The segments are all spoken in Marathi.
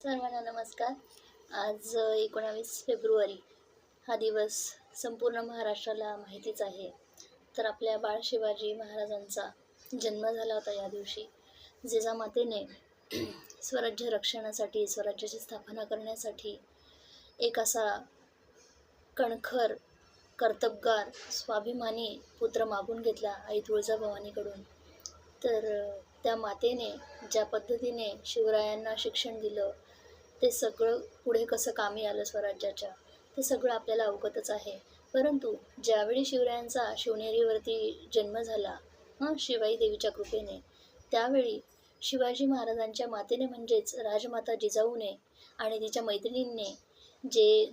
सर्वांना नमस्कार. आज 19 फेब्रुवारी हा दिवस संपूर्ण महाराष्ट्राला माहितीच आहे. तर आपल्या बाळ शिवाजी महाराजांचा जन्म झाला होता या दिवशी. जिजामातेने स्वराज्य रक्षणासाठी, स्वराज्याची स्थापना करण्यासाठी एक असा कणखर, कर्तबगार, स्वाभिमानी पुत्र मागून घेतला आई तुळजाभवानीकडून. तर त्या मातेने ज्या पद्धतीने शिवरायांना शिक्षण दिलं, ते सगळं पुढे कसं कामी आलं स्वराज्याच्या, ते सगळं आपल्याला अवगतच आहे. परंतु ज्यावेळी शिवरायांचा शिवनेरीवरती जन्म झाला शिवाई देवीच्या कृपेने, त्यावेळी शिवाजी महाराजांच्या मातेने म्हणजेच राजमाता जिजाऊने आणि तिच्या मैत्रिणींनी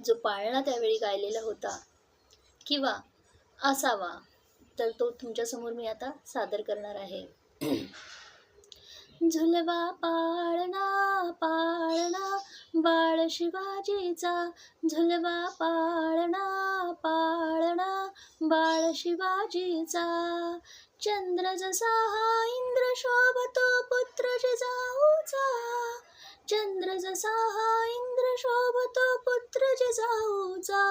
जो पाळणा त्यावेळी गायलेला होता किंवा असावा, तर तो तुमच्यासमोर मी आता सादर करणार आहे. झुलवा पाळणा पाळणा बाळ शिवाजीचा, झुलवा पाळणा पाळणा बाळ शिवाजीचा. चंद्र जसा हा इंद्र शोभतो पुत्र जिजाऊचा, चंद्र जसा हा इंद्र शोभतो पुत्र जिजाऊचा.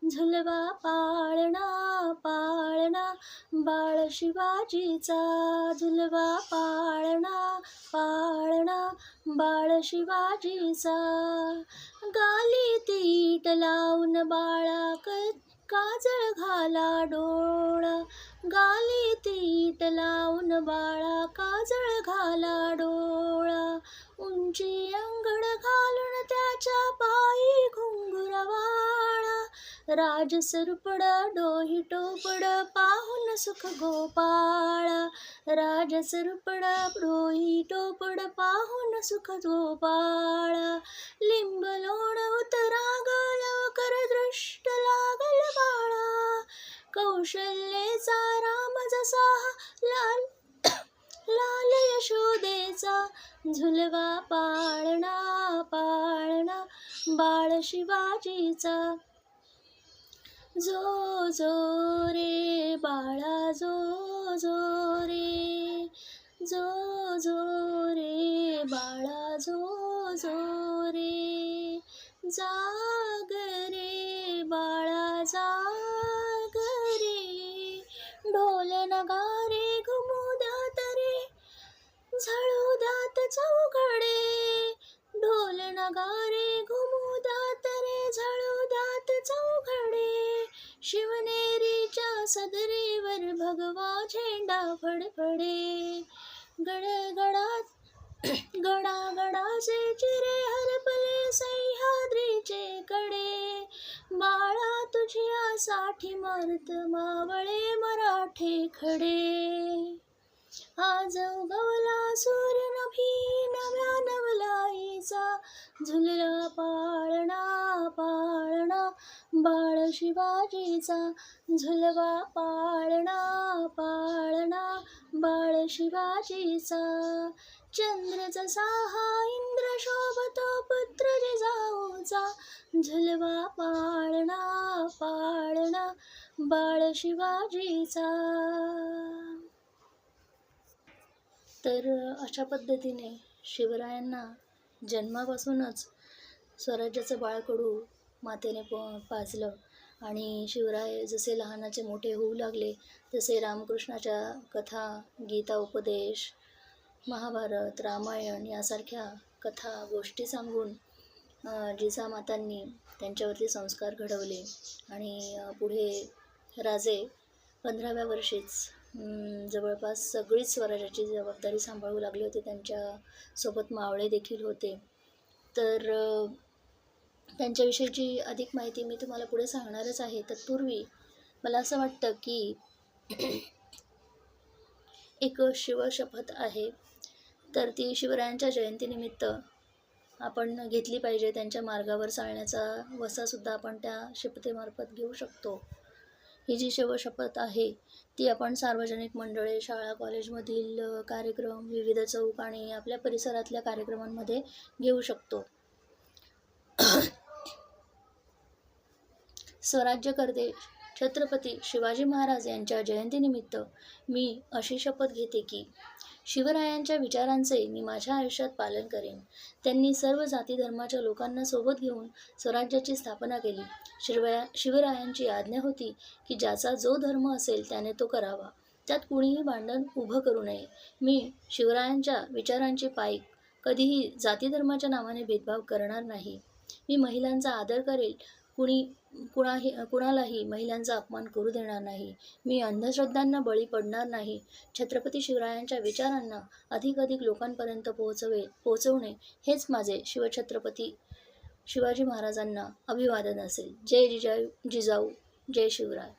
झुलवा पाळणा पाळणा बाळ शिवाजीचा, झुलवा पाळणा पाळणा बाळ शिवाजीचा. गाली तीट लावून बाळा काजळ घाला डोळा, गाली तीट लावून बाळा काजळ घाला डोळा. उंची अंगड घालून त्याच्या पायी घुंगुरवाळा, राजसरुपड डोही टोपड पाहून सुख गोपाळा, राजसरुपड डोही टोपड पाहून सुख गोपाळा. लिंब लोण उतरागल कर दृष्ट लागल बाळा, कौशल्येचा राम जसा लाल लाल यशोदेचा. झुलवा पाळणा पाळणा बाळ शिवाजीचा. जो जो रे बाळा जो जो रे, जो जो रे बाळा जो जो रे. जाग रे बाळा जाग रे, ढोल नगारे घुमू दात रे झळू दात चौघडे, ढोल नगारे घुमू दात रे झळू दात चौघडे. शिवनेरीच्या सदरेवर भगवा झेंडा फडफडे, गडगडात गडागडाचे चिरे हरपले सह्याद्रीचे कडे. बाळा तुझ्यासाठी मर्त मावळे मराठे खडे. आज उगवला सूर्य नव्या नवलाईचा, झुलला पाळणा पाळणा बाळ शिवाजीचा, झुलवा पाळणा पाळणा बाळ शिवाजीचा. चंद्र जसा हा इंद्र शोभतो पुत्र जिजाऊचा, झुलवा पाळणा पाळणा बाळ शिवाजीचा. तर अशा पद्धतीने शिवरायांना जन्मापासूनच स्वराज्याचं बाळकडू मातेने पाजलं आणि शिवराय जसे लहानाचे मोठे होऊ लागले तसे रामकृष्णाच्या कथा, गीता उपदेश, महाभारत, रामायण यासारख्या कथा गोष्टी सांगून जिजामातांनी त्यांच्यावरती संस्कार घडवले आणि पुढे राजे 15व्या वर्षीच जवळपास सगळीच स्वराज्याची जबाबदारी सांभाळू लागले होते. त्यांच्यासोबत मावळे देखील होते. तर त्यांच्याविषयीची अधिक माहिती मी तुम्हाला पुढे सांगणारच आहे. तत्पूर्वी मला असं वाटतं की एक शिवशपथ आहे, तर ती शिवरायांच्या जयंतीनिमित्त आपण घेतली पाहिजे. त्यांच्या मार्गावर चालण्याचा वसासुद्धा आपण त्या शपथेमार्फत घेऊ शकतो. ही जी शिवशपथ आहे ती आपण सार्वजनिक मंडळे, शाळा, कॉलेजमधील कार्यक्रम, विविध चौक आणि आपल्या परिसरातल्या कार्यक्रमांमध्ये घेऊ शकतो. स्वराज्यकर्ते छत्रपती शिवाजी महाराज यांच्या जयंतीनिमित्त मी अशी शपथ घेते की शिवरायांच्या विचारांचे मी माझ्या आयुष्यात पालन करेन. त्यांनी सर्व जाती धर्माच्या लोकांना सोबत घेऊन स्वराज्याची स्थापना केली. शिवरायांची आज्ञा होती की ज्याचा जो धर्म असेल त्याने तो करावा, त्यात कुणीही भांडण उभं करू नये. मी शिवरायांच्या विचारांची पायी कधीही जाती धर्माच्या नावाने भेदभाव करणार नाही. मी महिलांचा आदर करेल, कुणालाही महिलांचा अपमान करू देणार नाही. मी अंधश्रद्धांना बळी पडणार नाही. छत्रपती शिवरायांच्या विचारांना अधिकाधिक लोकांपर्यंत पोहोचवणे हेच माझे शिवछत्रपती शिवाजी महाराजांना अभिवादन असेल. जय जिजाऊ, जय शिवराय.